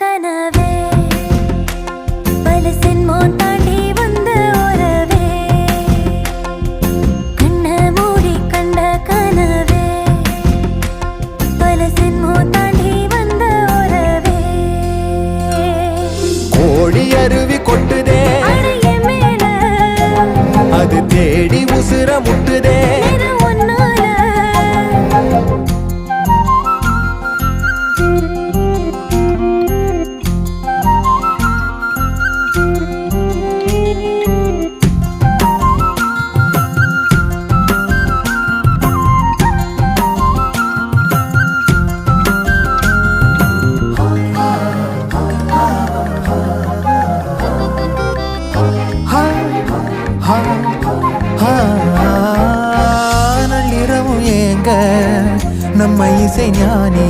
கனவே பல சென்மோன் தாண்டி வந்த உறவே கண்ண மூடி கண்ட கனவே பல சென்மோன் தாண்டி வந்த உறவே கோடி அருவி கொட்டுதே அடைய மேல அது தேடி உசுர முட்டுதே நள்ளிரவும் ஏங்க நம்ம இசை ஞானி